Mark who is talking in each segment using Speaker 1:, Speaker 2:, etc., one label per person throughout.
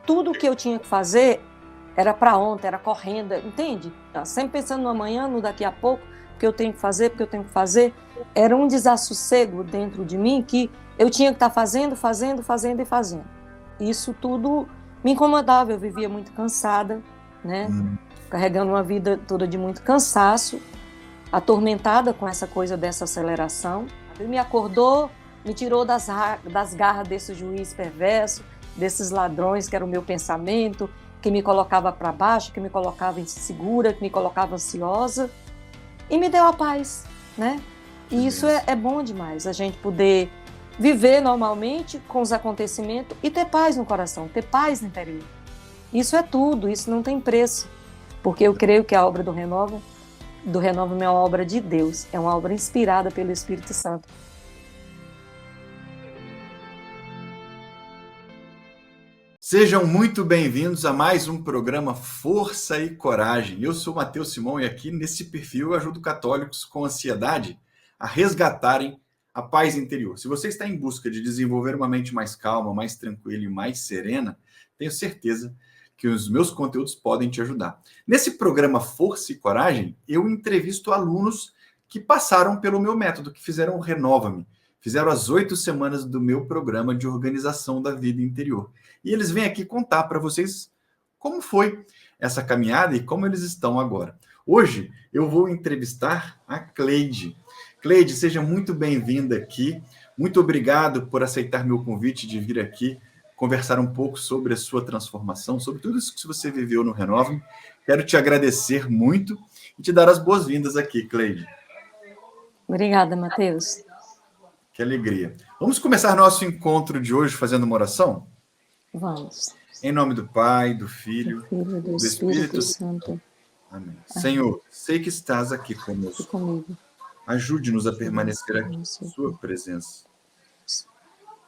Speaker 1: tudo que eu tinha que fazer era para ontem, era correndo, entende? Sempre pensando no amanhã, no daqui a pouco, porque eu tenho que fazer. Era um desassossego dentro de mim que eu tinha que estar fazendo. Isso tudo me incomodava, eu vivia muito cansada, né? Carregando uma vida toda de muito cansaço, atormentada com essa coisa dessa aceleração. Ele me acordou, me tirou das garras desse juiz perverso, desses ladrões que era o meu pensamento, que me colocava para baixo, que me colocava insegura, que me colocava ansiosa, e me deu a paz, né? E isso é bom demais, a gente poder viver normalmente com os acontecimentos e ter paz no coração, ter paz no interior. Isso é tudo, isso não tem preço, porque eu creio que a obra do Renova é uma obra de Deus, é uma obra inspirada pelo Espírito Santo.
Speaker 2: Sejam muito bem-vindos a mais um programa Força e Coragem. Eu sou Matheus Simão e aqui nesse perfil eu ajudo católicos com ansiedade a resgatarem a paz interior. Se você está em busca de desenvolver uma mente mais calma, mais tranquila e mais serena, tenho certeza que os meus conteúdos podem te ajudar. Nesse programa Força e Coragem, eu entrevisto alunos que passaram pelo meu método, que fizeram o Renova-me, fizeram as 8 semanas do meu programa de organização da vida interior. E eles vêm aqui contar para vocês como foi essa caminhada e como eles estão agora. Hoje eu vou entrevistar a Cleide. Cleide, seja muito bem-vinda aqui. Muito obrigado por aceitar meu convite de vir aqui conversar um pouco sobre a sua transformação, sobre tudo isso que você viveu no Renova. Quero te agradecer muito e te dar as boas-vindas aqui, Cleide.
Speaker 1: Obrigada, Matheus.
Speaker 2: Que alegria. Vamos começar nosso encontro de hoje fazendo uma oração?
Speaker 1: Vamos.
Speaker 2: Em nome do Pai, do Filho,
Speaker 1: do Espírito Santo.
Speaker 2: Amém. Senhor, sei que estás aqui conosco.
Speaker 1: Comigo.
Speaker 2: Ajude-nos a permanecer aqui em sua presença.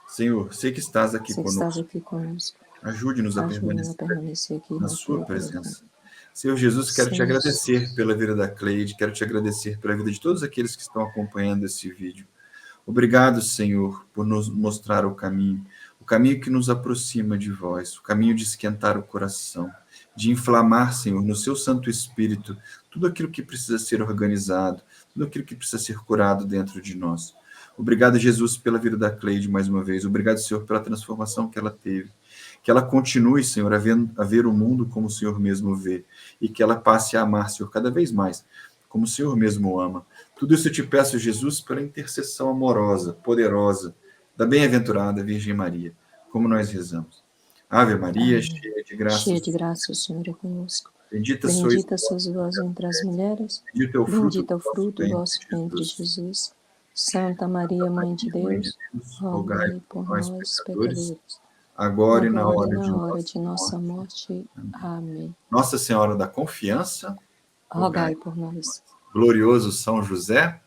Speaker 2: Senhor, sei que estás aqui conosco. Ajude-nos a permanecer aqui na sua presença. Senhor Jesus, quero te agradecer pela vida da Cleide, quero te agradecer pela vida de todos aqueles que estão acompanhando esse vídeo. Obrigado, Senhor, por nos mostrar o caminho que nos aproxima de vós, o caminho de esquentar o coração, de inflamar, Senhor, no seu Santo Espírito, tudo aquilo que precisa ser organizado, tudo aquilo que precisa ser curado dentro de nós. Obrigado, Jesus, pela vida da Cleide mais uma vez. Obrigado, Senhor, pela transformação que ela teve. Que ela continue, Senhor, a ver o mundo como o Senhor mesmo vê, e que ela passe a amar, Senhor, cada vez mais, como o Senhor mesmo ama. Tudo isso eu te peço, Jesus, pela intercessão amorosa, poderosa, da bem-aventurada Virgem Maria, como nós rezamos. Ave Maria, cheia de graça.
Speaker 1: Cheia de graça, o Senhor é conosco.
Speaker 2: Bendita
Speaker 1: sois vós entre as mulheres, bendito é o fruto do vosso ventre, Jesus. Santa Maria, Mãe de Deus, rogai por nós, pecadores,
Speaker 2: agora e na hora
Speaker 1: de nossa morte. Amém.
Speaker 2: Nossa Senhora da Confiança,
Speaker 1: rogai por nós.
Speaker 2: Glorioso São José,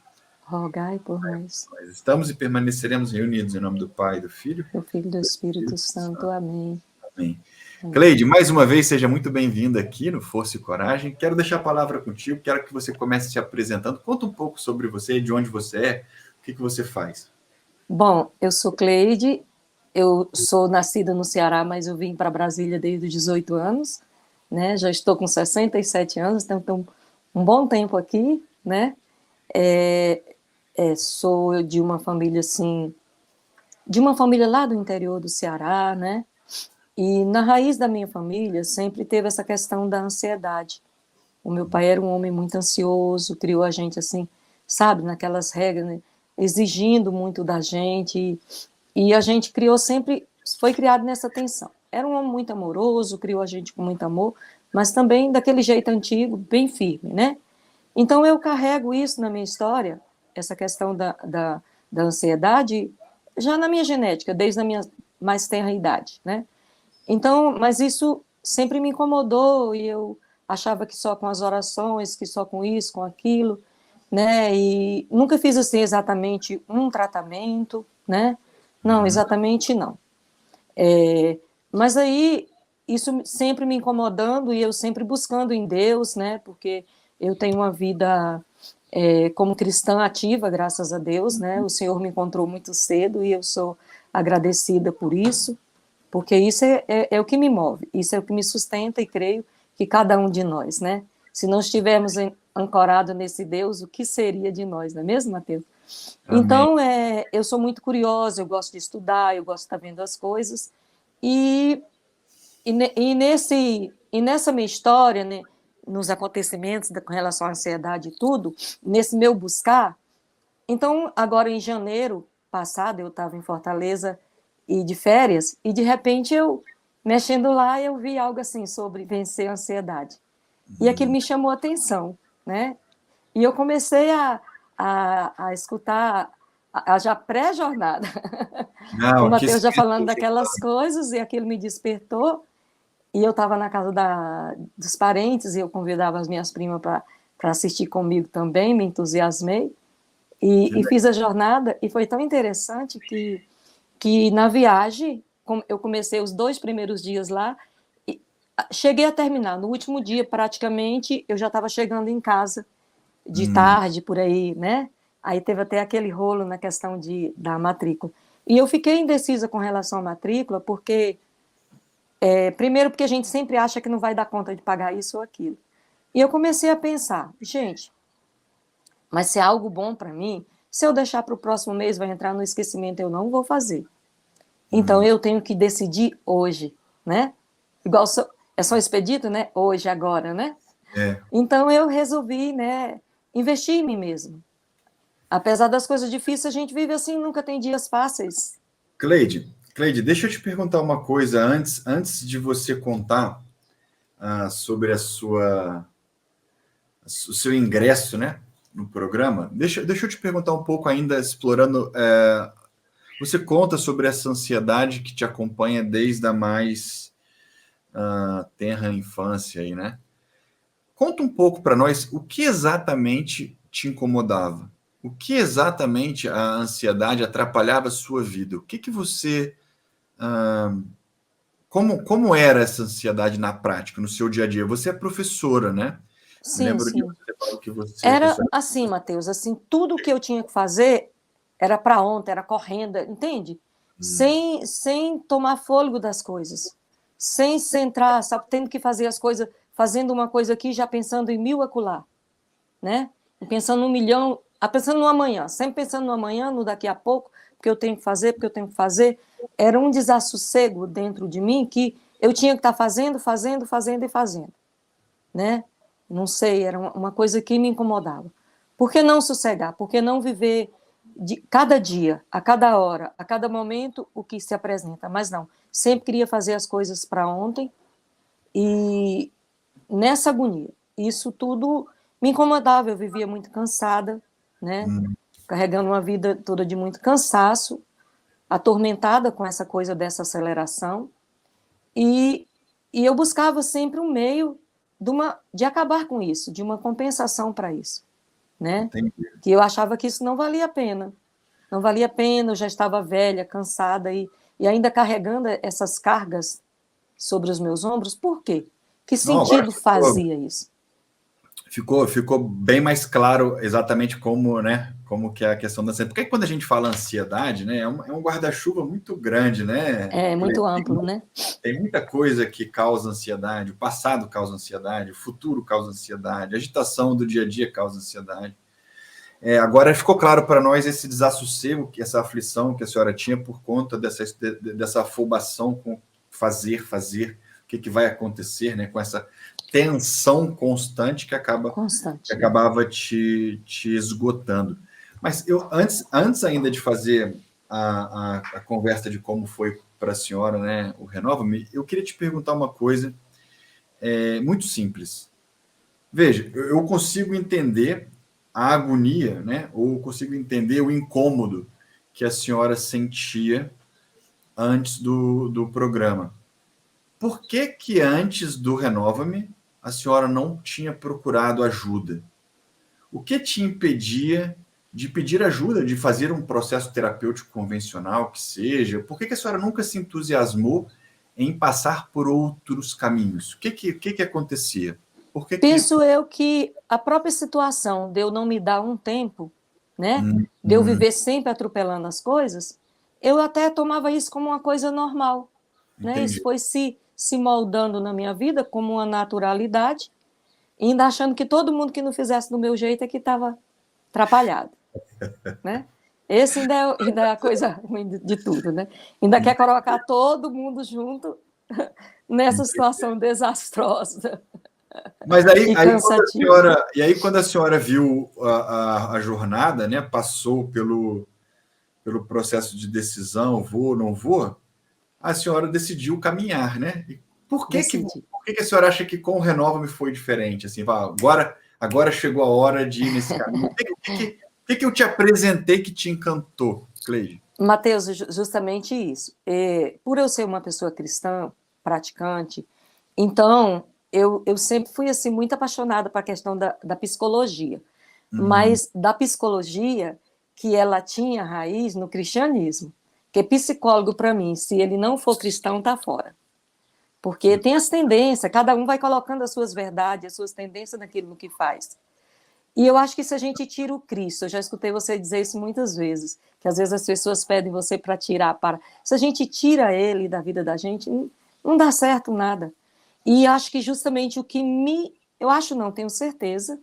Speaker 1: rogai por nós.
Speaker 2: Nós estamos e permaneceremos reunidos em nome do Pai, do Filho,
Speaker 1: do Filho e do Espírito Santo. Amém.
Speaker 2: Amém. Cleide, mais uma vez, seja muito bem-vinda aqui no Força e Coragem. Quero deixar a palavra contigo, quero que você comece se apresentando. Conta um pouco sobre você, de onde você é, o que você faz.
Speaker 1: Bom, eu sou Cleide, eu sou nascida no Ceará, mas eu vim para Brasília desde os 18 anos, né? Já estou com 67 anos, então estou um bom tempo aqui, né? Sou de uma família, assim, de uma família lá do interior do Ceará, né? E na raiz da minha família sempre teve essa questão da ansiedade. O meu pai era um homem muito ansioso, criou a gente assim, sabe, naquelas regras, né? Exigindo muito da gente, e a gente foi criado nessa tensão. Era um homem muito amoroso, criou a gente com muito amor, mas também daquele jeito antigo, bem firme, né? Então eu carrego isso na minha história, essa questão da ansiedade, já na minha genética, desde a minha mais tenra idade, né? Então, mas isso sempre me incomodou, e eu achava que só com as orações, que só com isso, com aquilo, né? E nunca fiz assim exatamente um tratamento, né? Não, exatamente não. Mas aí isso sempre me incomodando, e eu sempre buscando em Deus, né? Porque eu tenho uma vida como cristã ativa, graças a Deus, né? O Senhor me encontrou muito cedo e eu sou agradecida por isso. porque isso é o que me move, isso é o que me sustenta, e creio que cada um de nós, né? Se não estivermos ancorados nesse Deus, o que seria de nós, não é mesmo, Mateus?
Speaker 2: Amém.
Speaker 1: Então, eu sou muito curiosa, eu gosto de estudar, eu gosto de estar vendo as coisas, e nessa minha história, né, nos acontecimentos com relação à ansiedade e tudo, nesse meu buscar, então, agora em janeiro passado, eu estava em Fortaleza e de férias, e de repente mexendo lá, eu vi algo assim sobre vencer a ansiedade. E aquilo me chamou a atenção, né? E eu comecei a escutar já pré-jornada. O
Speaker 2: Não, que
Speaker 1: Mateus já falando
Speaker 2: espírito.
Speaker 1: daquelas coisas, e aquilo me despertou. E eu estava na casa dos parentes, e eu convidava as minhas primas para assistir comigo também, me entusiasmei. E fiz a jornada, e foi tão interessante que na viagem, eu comecei os 2 primeiros dias lá, e cheguei a terminar. No último dia, praticamente, eu já estava chegando em casa, de tarde, por aí, né? Aí teve até aquele rolo na questão da matrícula. E eu fiquei indecisa com relação à matrícula, porque, primeiro, porque a gente sempre acha que não vai dar conta de pagar isso ou aquilo. E eu comecei a pensar, gente, mas se é algo bom para mim, se eu deixar para o próximo mês, vai entrar no esquecimento, eu não vou fazer. Então, eu tenho que decidir hoje, né? Igual é só expedito, né? Hoje, agora, né? Então, eu resolvi, né, investir em mim mesmo. Apesar das coisas difíceis, a gente vive assim, nunca tem dias fáceis.
Speaker 2: Cleide, deixa eu te perguntar uma coisa antes de você contar sobre o seu ingresso, né, no programa. Deixa eu te perguntar um pouco ainda, explorando. Você conta sobre essa ansiedade que te acompanha desde a mais tenra infância aí, né? Conta um pouco para nós o que exatamente te incomodava. O que exatamente a ansiedade atrapalhava a sua vida? O que você... Como era essa ansiedade na prática, no seu dia a dia? Você é professora, né? Me
Speaker 1: Sim,
Speaker 2: lembro de
Speaker 1: sim.
Speaker 2: você falando que você...
Speaker 1: Era assim, Matheus, assim, tudo que eu tinha que fazer era para ontem, era correndo, entende? Sem tomar fôlego das coisas, sem centrar, sabe, tendo que fazer as coisas, fazendo uma coisa aqui, já pensando em 1000 acolá, né? E pensando 1 milhão, pensando no amanhã, sempre pensando no amanhã, no daqui a pouco, porque eu tenho que fazer, porque eu tenho que fazer. Era um desassossego dentro de mim que eu tinha que estar fazendo, né? Não sei, era uma coisa que me incomodava. Por que não sossegar? Por que não viver de cada dia, a cada hora, a cada momento o que se apresenta? Mas não, sempre queria fazer as coisas para ontem, e nessa agonia, isso tudo me incomodava. Eu vivia muito cansada, né? Carregando uma vida toda de muito cansaço, atormentada com essa coisa dessa aceleração, e eu buscava sempre um meio de acabar com isso, de uma compensação para isso, né?
Speaker 2: Entendi.
Speaker 1: Que eu achava que isso não valia a pena. Não valia a pena, eu já estava velha, cansada, e ainda carregando essas cargas sobre os meus ombros. Por quê? Que
Speaker 2: Não, agora
Speaker 1: sentido fazia isso?
Speaker 2: ficou bem mais claro exatamente como, né, como que é a questão da ansiedade. Porque quando a gente fala ansiedade, né, é um guarda-chuva muito grande, né?
Speaker 1: É muito amplo, né?
Speaker 2: Tem muita coisa que causa ansiedade. O passado causa ansiedade, o futuro causa ansiedade, a agitação do dia a dia causa ansiedade. Agora ficou claro para nós esse desassossego, essa aflição que a senhora tinha por conta dessa afobação com fazer, o que vai acontecer, né? Com essa tensão constante que acabava te esgotando. Mas eu, antes ainda de fazer a conversa de como foi para a senhora, né, o Renova-me, eu queria te perguntar uma coisa muito simples. Veja, eu consigo entender a agonia, né, ou consigo entender o incômodo que a senhora sentia antes do programa. Por que antes do Renova-me a senhora não tinha procurado ajuda? O que te impedia de pedir ajuda, de fazer um processo terapêutico convencional, que seja? Por que a senhora nunca se entusiasmou em passar por outros caminhos? O que acontecia?
Speaker 1: Penso eu que a própria situação de eu não me dar um tempo, né, de eu viver sempre atropelando as coisas, eu até tomava isso como uma coisa normal. né? Isso foi se moldando na minha vida como uma naturalidade, ainda achando que todo mundo que não fizesse do meu jeito é que estava atrapalhado, né? Esse ainda é a coisa ruim de tudo, né? Ainda quer colocar todo mundo junto nessa situação desastrosa.
Speaker 2: Mas quando a senhora viu a jornada, né, passou pelo processo de decisão, vou, não vou, a senhora decidiu caminhar, né? E por que a senhora acha que com o Renova-me foi diferente? Assim, agora chegou a hora de ir nesse caminho. O que eu te apresentei que te encantou, Cleide?
Speaker 1: Mateus, justamente isso. Por eu ser uma pessoa cristã, praticante, então eu sempre fui assim muito apaixonada por a questão da psicologia, mas da psicologia que ela tinha raiz no cristianismo. Porque psicólogo, para mim, se ele não for cristão, está fora. Porque tem as tendências, cada um vai colocando as suas verdades, as suas tendências naquilo que faz. E eu acho que se a gente tira o Cristo, eu já escutei você dizer isso muitas vezes, que às vezes as pessoas pedem você para tirar, se a gente tira ele da vida da gente, não dá certo nada. E acho que justamente eu acho não, tenho certeza,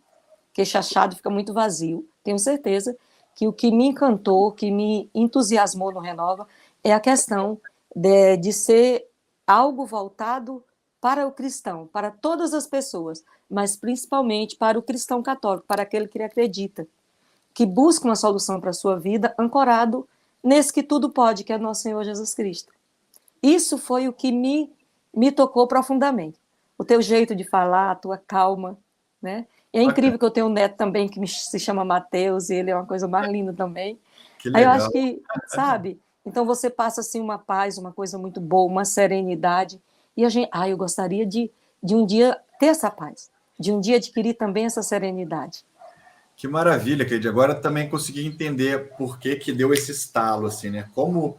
Speaker 1: que chachado fica muito vazio, tenho certeza que o que me encantou, que me entusiasmou no Renova, é a questão de ser algo voltado para o cristão, para todas as pessoas, mas principalmente para o cristão católico, para aquele que acredita, que busca uma solução para a sua vida, ancorado nesse que tudo pode, que é nosso Senhor Jesus Cristo. Isso foi o que me tocou profundamente. O teu jeito de falar, a tua calma, né? E é incrível que eu tenho um neto também que se chama Mateus, e ele é uma coisa mais linda também.
Speaker 2: Que legal.
Speaker 1: Aí eu acho que, sabe? Então você passa assim uma paz, uma coisa muito boa, uma serenidade. E a gente, eu gostaria de um dia ter essa paz, de um dia adquirir também essa serenidade.
Speaker 2: Que maravilha, Cleide. Agora também consegui entender por que deu esse estalo, assim, né? Como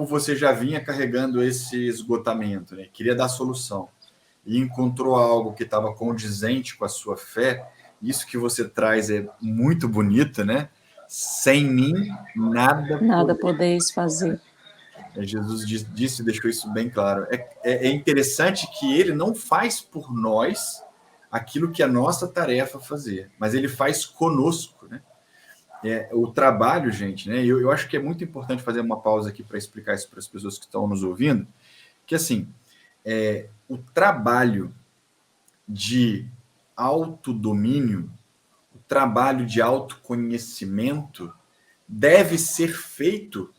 Speaker 2: você já vinha carregando esse esgotamento, né? Queria dar solução. E encontrou algo que estava condizente com a sua fé. Isso que você traz é muito bonito, né? Sem mim, nada
Speaker 1: podeis fazer.
Speaker 2: Jesus disse e deixou isso bem claro. É interessante que ele não faz por nós aquilo que é nossa tarefa fazer, mas ele faz conosco, né? O trabalho, gente, né? Eu acho que é muito importante fazer uma pausa aqui para explicar isso para as pessoas que estão nos ouvindo, que assim, o trabalho de autodomínio, o trabalho de autoconhecimento deve ser feito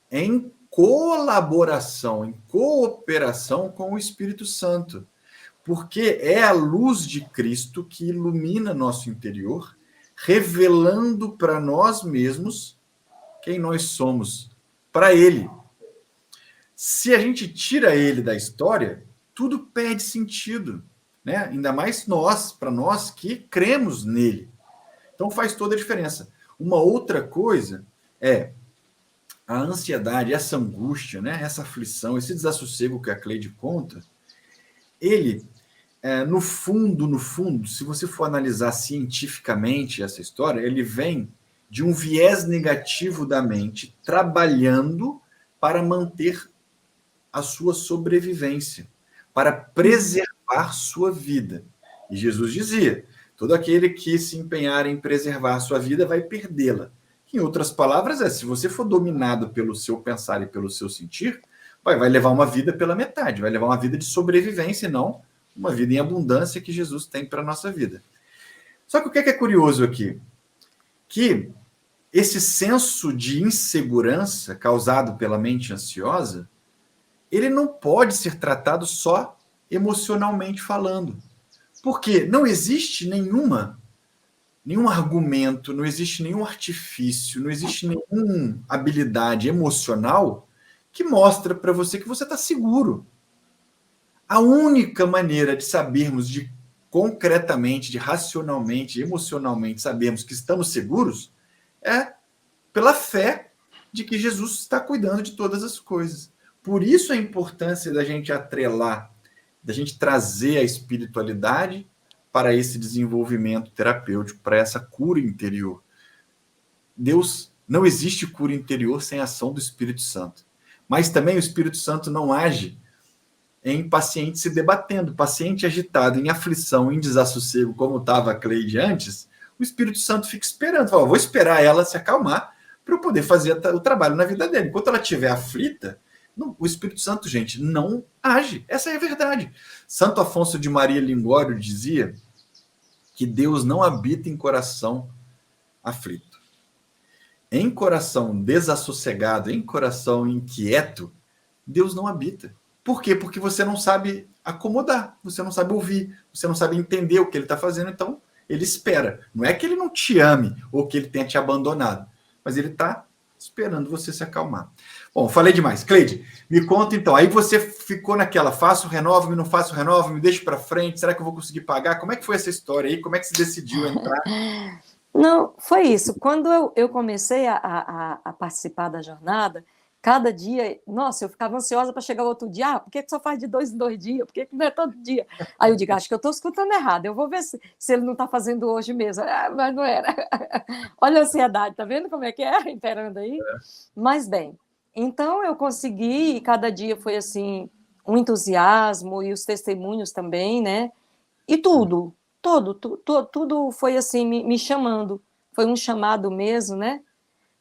Speaker 2: em colaboração, em cooperação com o Espírito Santo, porque é a luz de Cristo que ilumina nosso interior, revelando para nós mesmos quem nós somos, para Ele. Se a gente tira Ele da história, tudo perde sentido, né? Ainda mais para nós que cremos nele. Então faz toda a diferença. Uma outra coisa é a ansiedade, essa angústia, né? Essa aflição, esse desassossego que a Cleide conta, ele, no fundo, se você for analisar cientificamente essa história, ele vem de um viés negativo da mente trabalhando para manter a sua sobrevivência, para preservar sua vida. E Jesus dizia, todo aquele que se empenhar em preservar sua vida vai perdê-la. Em outras palavras, se você for dominado pelo seu pensar e pelo seu sentir, vai levar uma vida pela metade, vai levar uma vida de sobrevivência e não uma vida em abundância que Jesus tem para a nossa vida. Só que o que é curioso aqui? Que esse senso de insegurança causado pela mente ansiosa, ele não pode ser tratado só emocionalmente falando. Porque não existe nenhum argumento, não existe nenhum artifício, não existe nenhuma habilidade emocional que mostra para você que você está seguro. A única maneira de sabermos concretamente, de racionalmente, emocionalmente sabermos que estamos seguros é pela fé de que Jesus está cuidando de todas as coisas. Por isso a importância da gente atrelar, da gente trazer a espiritualidade para esse desenvolvimento terapêutico, para essa cura interior. Não existe cura interior sem a ação do Espírito Santo. Mas também o Espírito Santo não age em paciente se debatendo, paciente agitado, em aflição, em desassossego, como estava a Cleide antes, o Espírito Santo fica esperando, fala, vou esperar ela se acalmar para eu poder fazer o trabalho na vida dela. Enquanto ela estiver aflita, não, o Espírito Santo, gente, não age. Essa é a verdade. Santo Afonso de Maria Lingório dizia que Deus não habita em coração aflito. Em coração desassossegado, em coração inquieto, Deus não habita. Por quê? Porque você não sabe acomodar, você não sabe ouvir, você não sabe entender o que ele está fazendo, então ele espera. Não é que ele não te ame ou que ele tenha te abandonado, mas ele está esperando você se acalmar. Bom, falei demais. Cleide, me conta então. Aí você ficou naquela, faço, renovo-me, não faço, renovo-me, deixo para frente, será que eu vou conseguir pagar? Como é que foi essa história aí? Como é que você decidiu entrar?
Speaker 1: Não, foi isso. Quando eu comecei a participar da jornada, cada dia, nossa, eu ficava ansiosa para chegar o outro dia. Por que só faz de 2 em 2 dias? Por que não é todo dia? Aí eu digo, acho que eu estou escutando errado. Eu vou ver se ele não está fazendo hoje mesmo. Mas não era. Olha a ansiedade, tá vendo como é que é? Imperando aí? Mas bem, então eu consegui, e cada dia foi assim, um entusiasmo e os testemunhos também, né? E tudo foi assim, me chamando. Foi um chamado mesmo, né?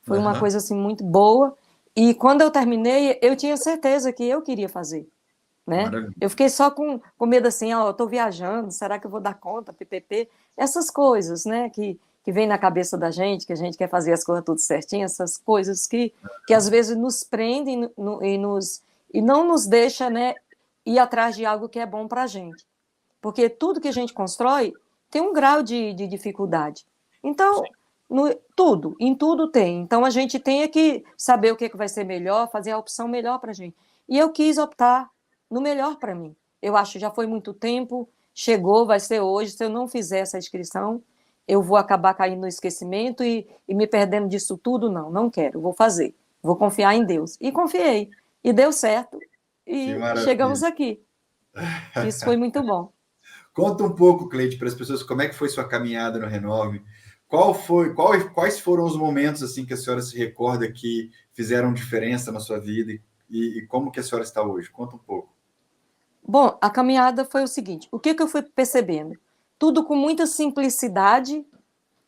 Speaker 1: Foi uma coisa assim muito boa. E quando eu terminei, eu tinha certeza que eu queria fazer, né? Maravilha. Eu fiquei só com medo assim, ó, eu estou viajando, será que eu vou dar conta, PPP? Essas coisas, né, que vem na cabeça da gente, que a gente quer fazer as coisas tudo certinho, essas coisas que às vezes nos prendem e não nos deixa, né, ir atrás de algo que é bom para a gente. Porque tudo que a gente constrói tem um grau de dificuldade. Então, em tudo tem. Então, a gente tem que saber o que vai ser melhor, fazer a opção melhor para a gente. E eu quis optar no melhor para mim. Eu acho que já foi muito tempo, chegou, vai ser hoje. Se eu não fizer essa inscrição, eu vou acabar caindo no esquecimento e me perdendo disso tudo. Não quero, vou fazer. Vou confiar em Deus. E confiei. E deu certo. E chegamos aqui. Isso foi muito bom.
Speaker 2: Conta um pouco, Cleide, para as pessoas, como é que foi sua caminhada no Renove? Quais foram os momentos assim que a senhora se recorda que fizeram diferença na sua vida e como que a senhora está hoje? Conta um pouco.
Speaker 1: Bom, a caminhada foi o seguinte, o que eu fui percebendo? Tudo com muita simplicidade,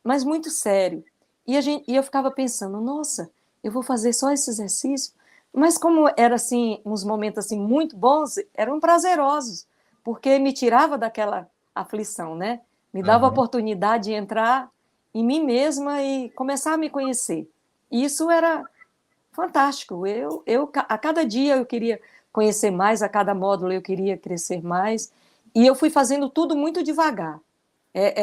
Speaker 1: mas muito sério. E eu ficava pensando, nossa, eu vou fazer só esse exercício? Mas como era assim, uns momentos assim muito bons, eram prazerosos, porque me tirava daquela aflição, né? Me dava a oportunidade de entrar em mim mesma e começar a me conhecer. E isso era fantástico. A cada dia eu queria conhecer mais, a cada módulo eu queria crescer mais, e eu fui fazendo tudo muito devagar.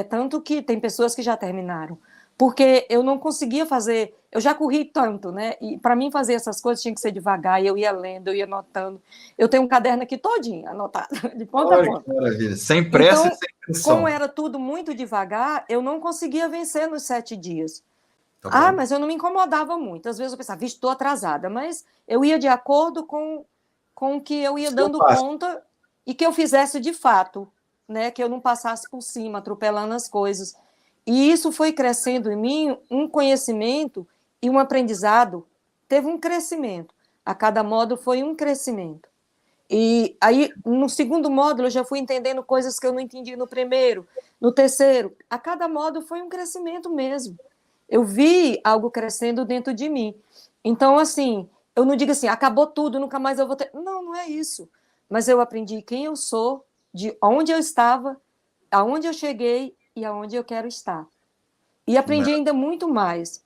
Speaker 1: Tanto que tem pessoas que já terminaram, porque eu não conseguia fazer, eu já corri tanto, né? E para mim fazer essas coisas tinha que ser devagar, e eu ia lendo, eu ia anotando. Eu tenho um caderno aqui todinho, anotado, de ponta a ponta.
Speaker 2: Que maravilha. Sem pressa
Speaker 1: então,
Speaker 2: e sem pressão.
Speaker 1: Como era tudo muito devagar, eu não conseguia vencer nos 7 dias. Mas eu não me incomodava muito. Às vezes eu pensava, estou atrasada, mas eu ia de acordo com o que eu ia dando conta e que eu fizesse de fato, né? Que eu não passasse por cima, atropelando as coisas. E isso foi crescendo em mim um conhecimento e um aprendizado. Teve um crescimento. A cada módulo foi um crescimento. E aí, no segundo módulo, eu já fui entendendo coisas que eu não entendi no primeiro, no terceiro. A cada módulo foi um crescimento mesmo. Eu vi algo crescendo dentro de mim. Então, assim, eu não digo assim, acabou tudo, nunca mais eu vou ter... Não é isso. Mas eu aprendi quem eu sou, de onde eu estava, aonde eu cheguei e aonde eu quero estar. E aprendi ainda muito mais,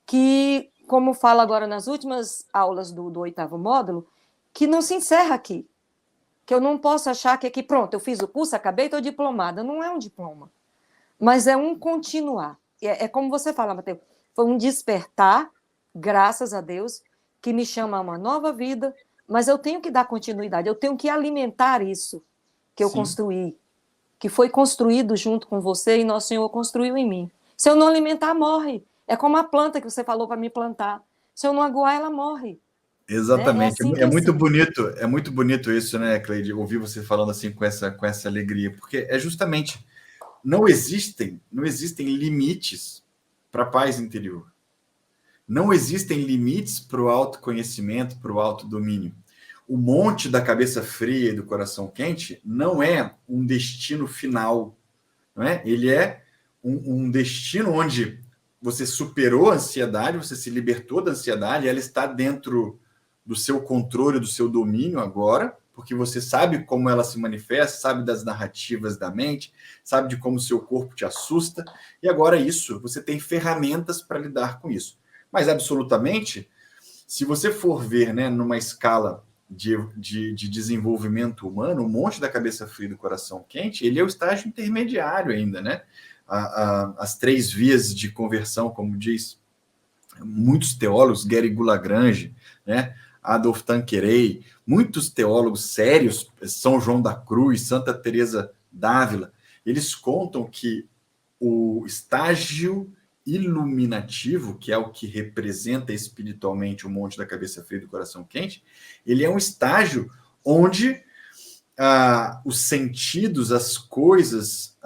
Speaker 1: que, como falo agora nas últimas aulas do 8º módulo, que não se encerra aqui. Que eu não posso achar que aqui, pronto, eu fiz o curso, acabei, estou diplomada. Não é um diploma, mas é um continuar. É como você fala, Mateus, foi um despertar, graças a Deus, que me chama a uma nova vida, mas eu tenho que dar continuidade, eu tenho que alimentar isso que eu construí, que foi construído junto com você e Nosso Senhor construiu em mim. Se eu não alimentar, morre. É como a planta que você falou para me plantar. Se eu não aguar, ela morre.
Speaker 2: Exatamente. É muito bonito isso, né, Cleide? Ouvir você falando assim com essa alegria, porque é justamente não existem limites para a paz interior. Não existem limites para o autoconhecimento, para o autodomínio. o monte da cabeça fria e do coração quente não é um destino final, não é? Ele é um destino onde você superou a ansiedade, você se libertou da ansiedade, ela está dentro do seu controle, do seu domínio agora, porque você sabe como ela se manifesta, sabe das narrativas da mente, sabe de como o seu corpo te assusta, e agora isso, você tem ferramentas para lidar com isso. Mas, absolutamente, se você for ver, né, numa escala de desenvolvimento humano, o monte da cabeça fria e do coração quente, ele é o estágio intermediário ainda, né? As 3 vias de conversão, como diz muitos teólogos, Garrigou Lagrange, né? Adolf Tanqueray, muitos teólogos sérios, São João da Cruz, Santa Teresa d'Ávila, eles contam que o estágio iluminativo, que é o que representa espiritualmente o monte da cabeça fria e do coração quente, ele é um estágio onde os sentidos, as coisas,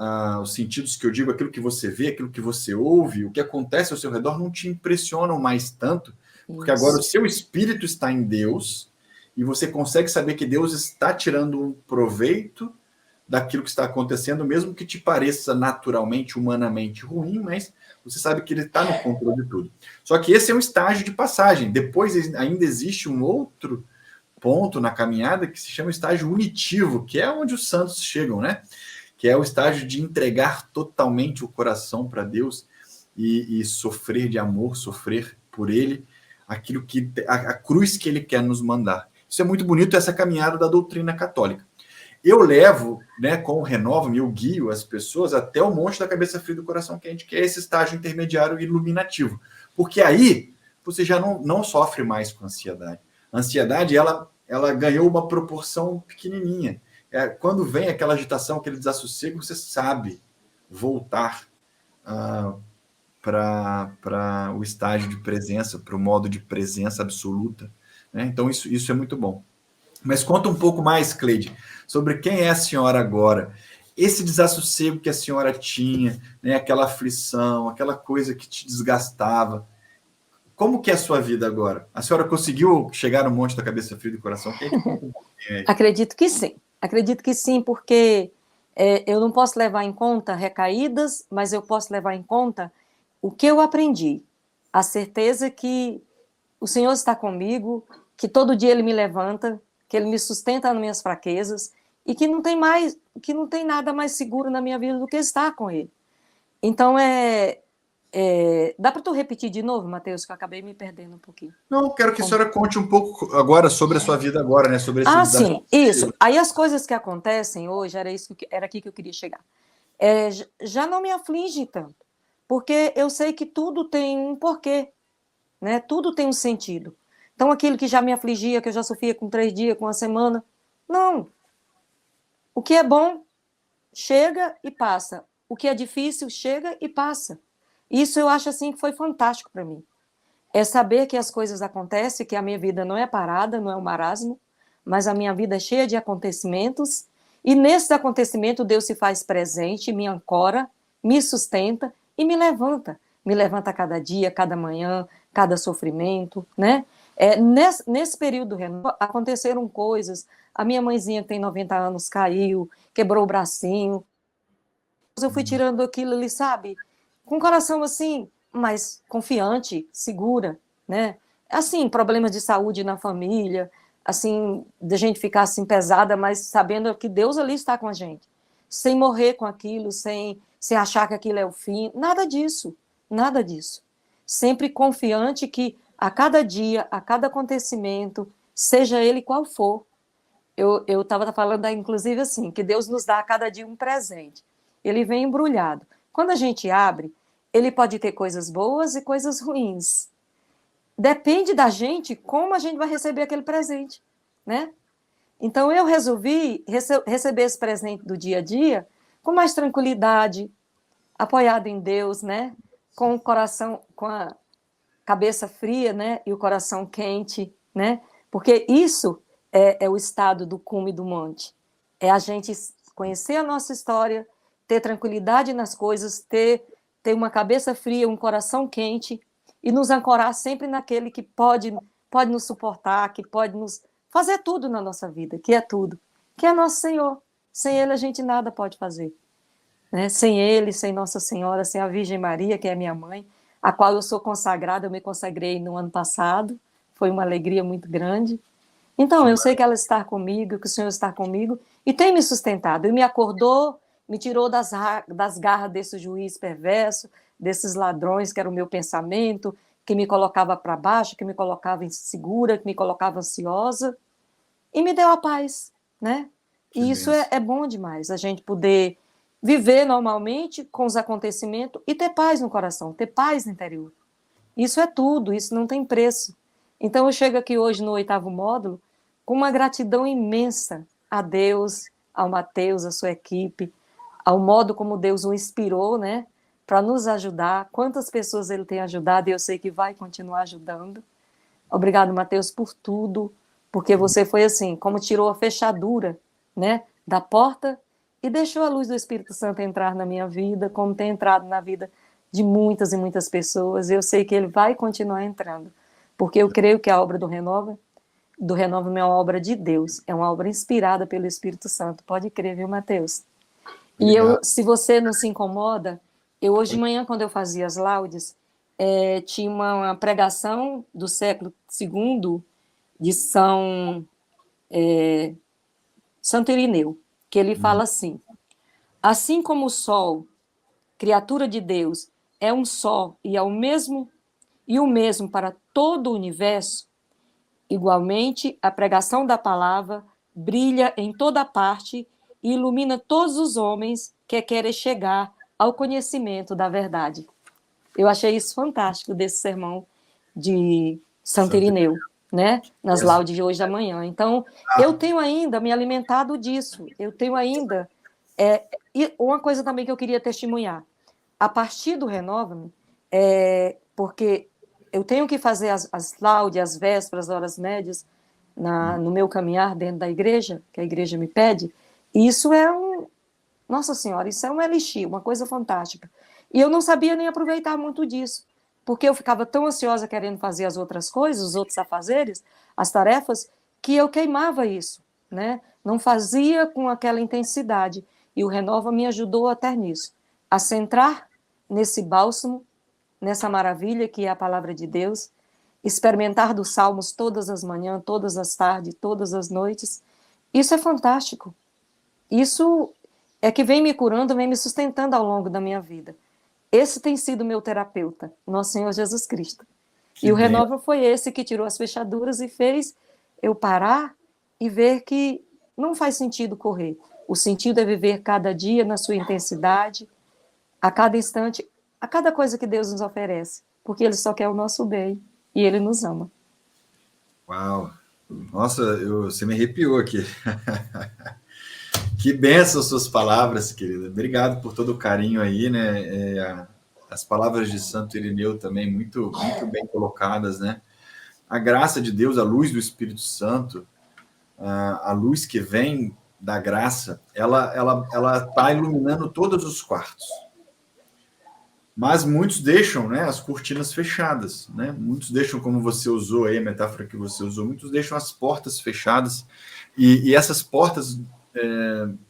Speaker 2: os sentidos que eu digo, aquilo que você vê, aquilo que você ouve, o que acontece ao seu redor não te impressionam mais tanto, porque agora o seu espírito está em Deus e você consegue saber que Deus está tirando um proveito daquilo que está acontecendo, mesmo que te pareça naturalmente, humanamente ruim, mas você sabe que ele está no controle de tudo. Só que esse é um estágio de passagem. Depois ainda existe um outro ponto na caminhada que se chama estágio unitivo, que é onde os santos chegam, né? Que é o estágio de entregar totalmente o coração para Deus e sofrer de amor, sofrer por Ele, aquilo que a cruz que Ele quer nos mandar. Isso é muito bonito, essa caminhada da doutrina católica. Eu levo, né, com o Renova-me, eu guio as pessoas até o monte da cabeça fria do coração quente, que é esse estágio intermediário iluminativo. Porque aí você já não sofre mais com ansiedade. A ansiedade, ela ganhou uma proporção pequenininha. Quando vem aquela agitação, aquele desassossego, você sabe voltar para o estágio de presença, para o modo de presença absoluta, né? Então, isso é muito bom. Mas conta um pouco mais, Cleide, sobre quem é a senhora agora. Esse desassossego que a senhora tinha, né, aquela aflição, aquela coisa que te desgastava. Como que é a sua vida agora? A senhora conseguiu chegar no monte da cabeça fria do coração quente?
Speaker 1: Acredito que sim. Acredito que sim, porque eu não posso levar em conta recaídas, mas eu posso levar em conta o que eu aprendi. A certeza que o Senhor está comigo, que todo dia Ele me levanta, que Ele me sustenta nas minhas fraquezas e que não tem nada mais seguro na minha vida do que estar com Ele. Então, dá para tu repetir de novo, Mateus, que eu acabei me perdendo um pouquinho.
Speaker 2: Não, quero que a senhora conte um pouco agora sobre a sua vida agora, né? Sobre esse
Speaker 1: desafio. Sim, isso. Aí as coisas que acontecem hoje, era aqui que eu queria chegar. Já não me aflige tanto, porque eu sei que tudo tem um porquê, né? Tudo tem um sentido. Então, aquilo que já me afligia, que eu já sofria com 3 dias, com 1 semana, não. O que é bom, chega e passa. O que é difícil, chega e passa. Isso eu acho assim que foi fantástico para mim. É saber que as coisas acontecem, que a minha vida não é parada, não é um marasmo, mas a minha vida é cheia de acontecimentos, e nesses acontecimentos Deus se faz presente, me ancora, me sustenta e me levanta. Me levanta cada dia, cada manhã, cada sofrimento, né? Nesse período aconteceram coisas. A minha mãezinha, que tem 90 anos, caiu, quebrou o bracinho. Eu fui tirando aquilo ali, sabe? Com o coração assim, mas confiante, segura, né? Assim, problemas de saúde na família, assim, de gente ficar assim pesada, mas sabendo que Deus ali está com a gente. Sem morrer com aquilo, sem achar que aquilo é o fim, nada disso, nada disso. Sempre confiante que a cada dia, a cada acontecimento, seja ele qual for, eu estava falando, inclusive assim, que Deus nos dá a cada dia um presente. Ele vem embrulhado. Quando a gente abre, ele pode ter coisas boas e coisas ruins. Depende da gente como a gente vai receber aquele presente, né? Então eu resolvi receber esse presente do dia a dia com mais tranquilidade, apoiado em Deus, né? Com o coração, com a cabeça fria, né? E o coração quente, né? Porque isso é o estado do cume do monte. É a gente conhecer a nossa história, ter tranquilidade nas coisas, ter uma cabeça fria, um coração quente e nos ancorar sempre naquele que pode nos suportar, que pode fazer tudo na nossa vida, que é tudo, que é nosso Senhor. Sem Ele a gente nada pode fazer. Né? Sem Ele, sem Nossa Senhora, sem a Virgem Maria, que é minha mãe, a qual eu sou consagrada, eu me consagrei no ano passado, foi uma alegria muito grande. Então, eu sei que ela está comigo, que o Senhor está comigo, e tem me sustentado. E me acordou, me tirou das garras desse juiz perverso, desses ladrões que era o meu pensamento, que me colocava para baixo, que me colocava insegura, que me colocava ansiosa, e me deu a paz, né? E isso é bom demais, a gente poder viver normalmente com os acontecimentos e ter paz no coração, ter paz no interior. Isso é tudo, isso não tem preço. Então eu chego aqui hoje no 8º módulo com uma gratidão imensa a Deus, ao Mateus, à sua equipe, ao modo como Deus o inspirou, né, para nos ajudar. Quantas pessoas ele tem ajudado e eu sei que vai continuar ajudando. Obrigado, Mateus, por tudo, porque você foi assim, como tirou a fechadura, né, da porta e deixou a luz do Espírito Santo entrar na minha vida, como tem entrado na vida de muitas e muitas pessoas. Eu sei que ele vai continuar entrando, porque eu creio que a obra do Renova é uma obra de Deus, é uma obra inspirada pelo Espírito Santo. Pode crer, viu, Mateus? E se você não se incomoda, hoje de manhã, quando eu fazia as laudes, tinha uma pregação do século II de Santo Irineu, que ele fala assim como o sol, criatura de Deus, é um só e o mesmo para todo o universo, igualmente a pregação da palavra brilha em toda parte e ilumina todos os homens que querem chegar ao conhecimento da verdade. Eu achei isso fantástico desse sermão de Santo Irineu, né? Nas laudes de hoje da manhã. Então, eu tenho ainda me alimentado disso. Eu tenho ainda... e uma coisa também que eu queria testemunhar. A partir do Renova-me, porque eu tenho que fazer as laudes, as vésperas, horas médias, no meu caminhar dentro da igreja, que a igreja me pede, e isso Nossa Senhora, isso é um elixir, uma coisa fantástica. E eu não sabia nem aproveitar muito disso, porque eu ficava tão ansiosa querendo fazer as outras coisas, os outros afazeres, as tarefas, que eu queimava isso, né? Não fazia com aquela intensidade. E o Renova me ajudou até nisso, a centrar nesse bálsamo, nessa maravilha que é a palavra de Deus, experimentar dos salmos todas as manhãs, todas as tardes, todas as noites. Isso é fantástico. Isso é que vem me curando, vem me sustentando ao longo da minha vida. Esse tem sido meu terapeuta, nosso Senhor Jesus Cristo. E o Renova foi esse que tirou as fechaduras e fez eu parar e ver que não faz sentido correr. O sentido é viver cada dia na sua intensidade, a cada instante, a cada coisa que Deus nos oferece, porque Ele só quer o nosso bem e Ele nos ama.
Speaker 2: Uau! Nossa, você me arrepiou aqui. Que bênção suas palavras, querida. Obrigado por todo o carinho aí, né? As palavras de Santo Irineu também muito, muito bem colocadas, né? A graça de Deus, a luz do Espírito Santo, a luz que vem da graça, ela está iluminando todos os quartos. Mas muitos deixam, né, as cortinas fechadas, né? Muitos deixam, como você usou aí, a metáfora que você usou, muitos deixam as portas fechadas, e essas portas,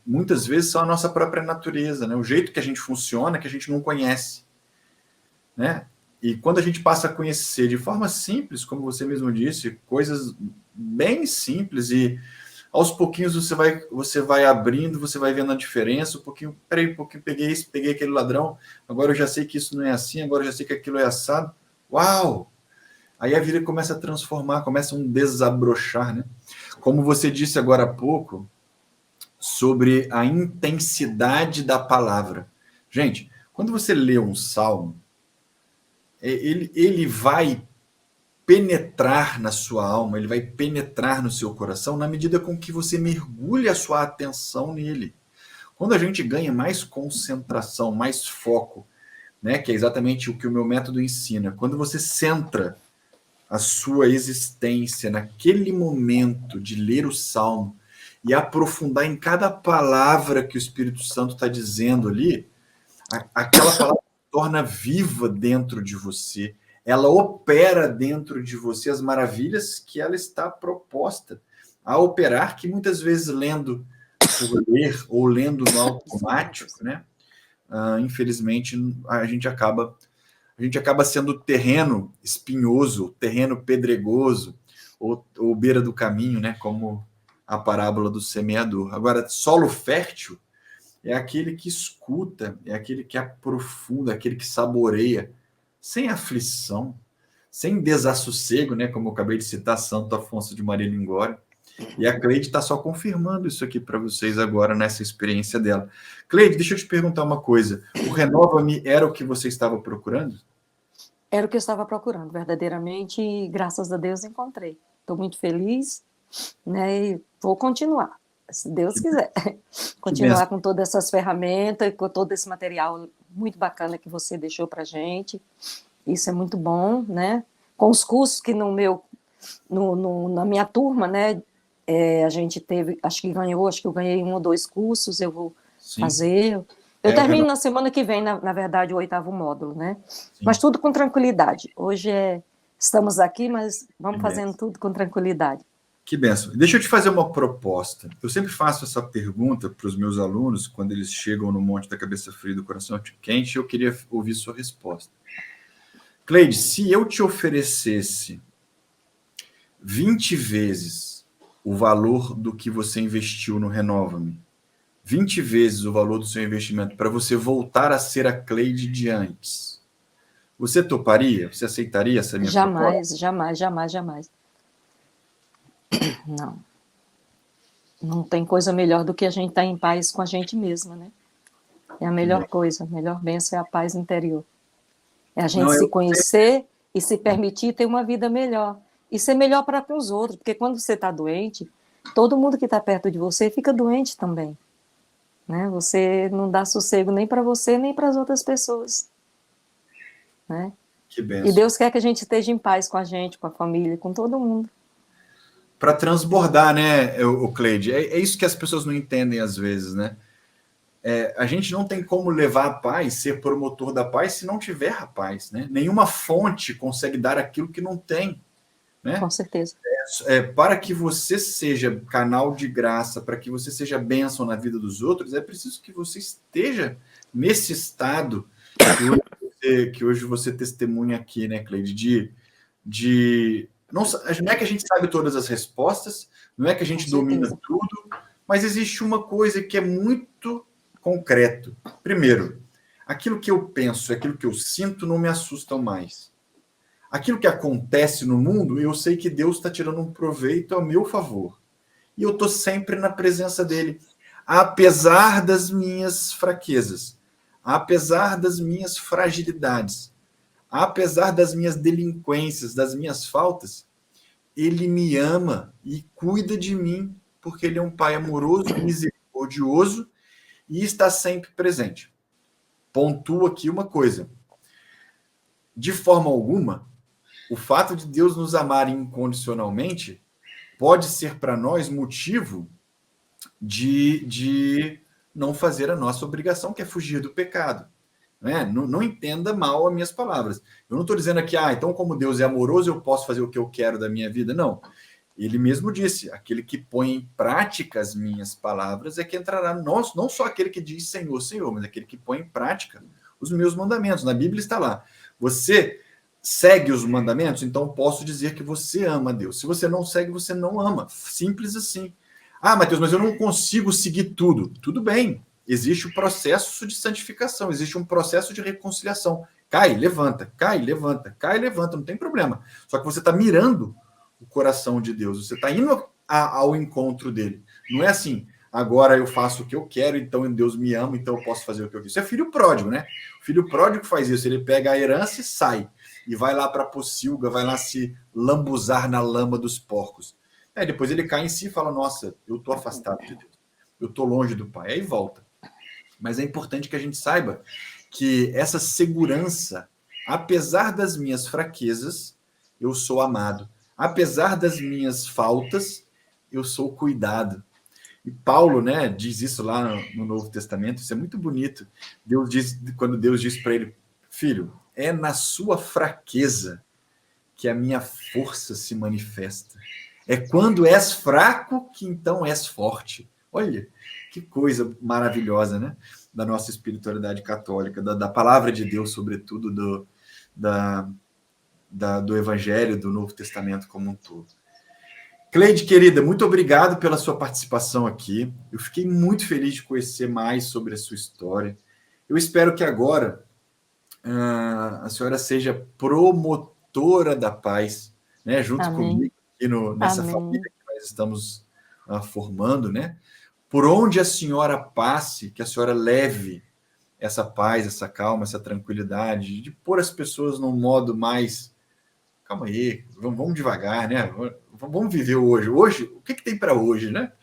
Speaker 2: muitas vezes, são a nossa própria natureza, né? O jeito que a gente funciona, que a gente não conhece, né? E quando a gente passa a conhecer de forma simples, como você mesmo disse, coisas bem simples, e aos pouquinhos você vai abrindo, você vai vendo a diferença, peraí, um pouquinho, peguei isso, peguei aquele ladrão, agora eu já sei que isso não é assim, agora eu já sei que aquilo é assado. Uau! Aí a vida começa a transformar, começa um desabrochar, né? Como você disse agora há pouco, sobre a intensidade da palavra. Gente, quando você lê um salmo, ele vai penetrar na sua alma, ele vai penetrar no seu coração na medida com que você mergulha a sua atenção nele. Quando a gente ganha mais concentração, mais foco, né, que é exatamente o que o meu método ensina, quando você centra a sua existência naquele momento de ler o salmo e aprofundar em cada palavra que o Espírito Santo está dizendo ali, aquela palavra se torna viva dentro de você. Ela opera dentro de você as maravilhas que ela está proposta. a operar, que muitas vezes lendo por ler ou lendo no automático, né? Infelizmente, a gente acaba sendo terreno espinhoso, terreno pedregoso, ou beira do caminho, né? Como a parábola do semeador. Agora, solo fértil é aquele que escuta, é aquele que aprofunda, aquele que saboreia, sem aflição, sem desassossego, né? Como eu acabei de citar, Santo Afonso de Maria Lingório. E a Cleide está só confirmando isso aqui para vocês agora, nessa experiência dela. Cleide, deixa eu te perguntar uma coisa. O Renova-me era o que você estava procurando?
Speaker 1: Era o que eu estava procurando, verdadeiramente, e graças a Deus encontrei. Estou muito feliz, né? E vou continuar, se Deus quiser. Continuar com todas essas ferramentas, com todo esse material muito bacana que você deixou para a gente. Isso é muito bom, né? Com os cursos que na minha turma, né? A gente teve, acho que eu ganhei 1 ou 2 cursos, eu vou fazer. Eu termino na semana que vem, na verdade, o 8º módulo, né? Sim. Mas tudo com tranquilidade. Hoje estamos aqui, mas vamos fazendo tudo com tranquilidade.
Speaker 2: Que benção. Deixa eu te fazer uma proposta. Eu sempre faço essa pergunta para os meus alunos, quando eles chegam no Monte da Cabeça Fria do Coração Quente, eu queria ouvir sua resposta. Cleide, se eu te oferecesse 20 vezes o valor do que você investiu no Renova-me, 20 vezes o valor do seu investimento para você voltar a ser a Cleide de antes, você toparia? Você aceitaria essa minha proposta?
Speaker 1: Jamais. Não. Não tem coisa melhor do que a gente estar em paz com a gente mesma, né? É a melhor coisa, a melhor bênção é a paz interior. É a gente se conhecer e se permitir ter uma vida melhor. E ser melhor para os outros, porque quando você está doente, todo mundo que está perto de você fica doente também. Né? Você não dá sossego nem para você, nem para as outras pessoas. Né?
Speaker 2: Que benção.
Speaker 1: E Deus quer que a gente esteja em paz com a gente, com a família, com todo mundo.
Speaker 2: Para transbordar, né, o Cleide? É isso que as pessoas não entendem às vezes, né? A gente não tem como levar a paz, ser promotor da paz, se não tiver a paz, né? Nenhuma fonte consegue dar aquilo que não tem, né?
Speaker 1: Com certeza.
Speaker 2: Para que você seja canal de graça, para que você seja bênção na vida dos outros, é preciso que você esteja nesse estado que hoje você testemunha aqui, né, Cleide? Não é que a gente sabe todas as respostas, não é que a gente domina tudo, mas existe uma coisa que é muito concreto. Primeiro, aquilo que eu penso, aquilo que eu sinto não me assustam mais. Aquilo que acontece no mundo, eu sei que Deus está tirando um proveito a meu favor. E eu estou sempre na presença dele. Apesar das minhas fraquezas, apesar das minhas fragilidades, apesar das minhas delinquências, das minhas faltas, ele me ama e cuida de mim, porque ele é um pai amoroso, misericordioso e está sempre presente. Pontuo aqui uma coisa. De forma alguma, o fato de Deus nos amar incondicionalmente pode ser para nós motivo de não fazer a nossa obrigação, que é fugir do pecado. Né? Não entenda mal as minhas palavras. Eu não estou dizendo aqui, então como Deus é amoroso, eu posso fazer o que eu quero da minha vida. Não. Ele mesmo disse, aquele que põe em prática as minhas palavras é que entrará não só aquele que diz Senhor, Senhor, mas aquele que põe em prática os meus mandamentos. Na Bíblia está lá. Você segue os mandamentos, então posso dizer que você ama a Deus. Se você não segue, você não ama. Simples assim. Mateus, mas eu não consigo seguir tudo. Tudo bem. Existe o processo de santificação, existe um processo de reconciliação. Cai, levanta, cai, levanta, cai, levanta, não tem problema. Só que você está mirando o coração de Deus, você está indo ao encontro dele. Não é assim, agora eu faço o que eu quero, então Deus me ama, então eu posso fazer o que eu quero. Isso é filho pródigo, né? O filho pródigo faz isso, ele pega a herança e sai. E vai lá para a pocilga, vai lá se lambuzar na lama dos porcos. Depois ele cai em si e fala, nossa, eu estou afastado de Deus. Eu estou longe do Pai. Aí volta. Mas é importante que a gente saiba que essa segurança, apesar das minhas fraquezas, eu sou amado. Apesar das minhas faltas, eu sou cuidado. E Paulo, né, diz isso lá no Novo Testamento, isso é muito bonito. Quando Deus diz para ele, filho, é na sua fraqueza que a minha força se manifesta. É quando és fraco que então és forte. Olha, que coisa maravilhosa, né? Da nossa espiritualidade católica, da palavra de Deus, sobretudo, do Evangelho, do Novo Testamento como um todo. Cleide, querida, muito obrigado pela sua participação aqui. Eu fiquei muito feliz de conhecer mais sobre a sua história. Eu espero que agora a senhora seja promotora da paz, né? Junto
Speaker 1: Amém.
Speaker 2: comigo aqui nessa família que nós estamos formando, né? Por onde a senhora passe, que a senhora leve essa paz, essa calma, essa tranquilidade, de pôr as pessoas num modo mais... Calma aí, vamos devagar, né? Vamos viver hoje. Hoje, o que tem para hoje, né?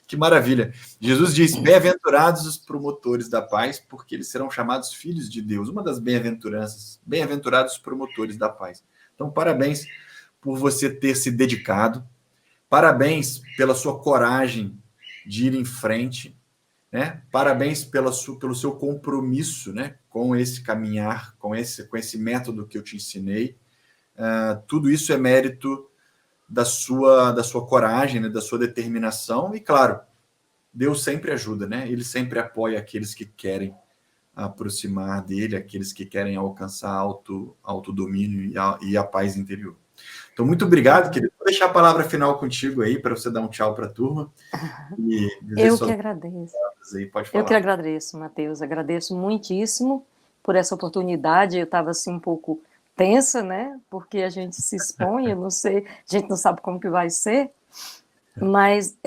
Speaker 2: Que maravilha. Jesus diz, bem-aventurados os promotores da paz, porque eles serão chamados filhos de Deus. Uma das bem-aventuranças, bem-aventurados os promotores da paz. Então, parabéns por você ter se dedicado. Parabéns pela sua coragem de ir em frente, né? Parabéns pelo seu compromisso, né? Com esse caminhar, com esse método que eu te ensinei. Tudo isso é mérito da sua coragem, né? Da sua determinação. E, claro, Deus sempre ajuda, né? Ele sempre apoia aqueles que querem aproximar dele, aqueles que querem alcançar autodomínio e a paz interior. Então, muito obrigado, querido. Vou deixar a palavra final contigo aí, para você dar um tchau para a turma.
Speaker 1: Eu que agradeço.
Speaker 2: Aí, pode falar.
Speaker 1: Eu que agradeço, Mateus. Agradeço muitíssimo por essa oportunidade. Eu estava assim um pouco tensa, né? Porque a gente se expõe, eu não sei, a gente não sabe como que vai ser, mas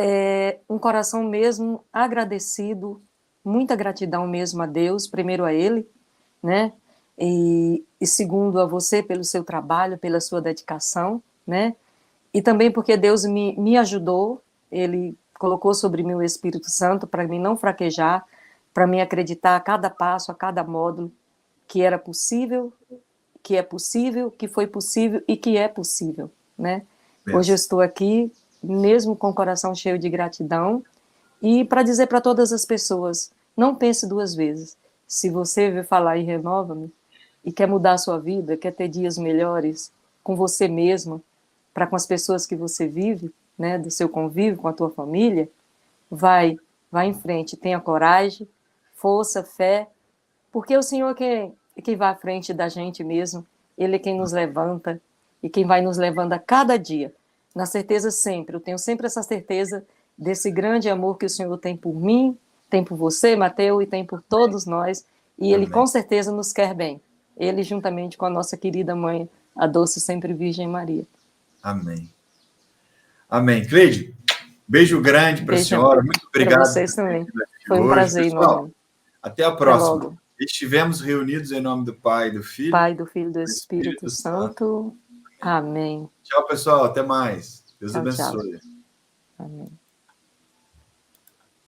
Speaker 1: um coração mesmo agradecido, muita gratidão mesmo a Deus, primeiro a Ele, né? E segundo a você pelo seu trabalho, pela sua dedicação, né? E também porque Deus me ajudou, Ele colocou sobre mim o Espírito Santo para mim não fraquejar, para mim acreditar a cada passo, a cada módulo, que era possível, que é possível, que foi possível e que é possível, né? Hoje eu estou aqui, mesmo com o coração cheio de gratidão, e para dizer para todas as pessoas, não pense duas vezes. Se você veio falar em Renova-me, e quer mudar a sua vida, quer ter dias melhores com você mesma, para com as pessoas que você vive, né, do seu convívio com a tua família, vai em frente, tenha coragem, força, fé, porque o Senhor é quem vai à frente da gente mesmo, Ele é quem nos levanta e quem vai nos levando a cada dia, na certeza sempre, eu tenho sempre essa certeza desse grande amor que o Senhor tem por mim, tem por você, Mateus, e tem por todos nós, e Ele com certeza nos quer bem, Ele juntamente com a nossa querida mãe, a doce sempre Virgem Maria.
Speaker 2: Amém. Amém. Cleide, beijo grande para a senhora. Muito obrigado.
Speaker 1: Para vocês também. Foi um prazer enorme.
Speaker 2: Até a próxima. Estivemos reunidos em nome do Pai, do Filho.
Speaker 1: Pai, do Filho e do Espírito Santo. Amém.
Speaker 2: Tchau, pessoal. Até mais. Deus abençoe.
Speaker 1: Tchau. Amém.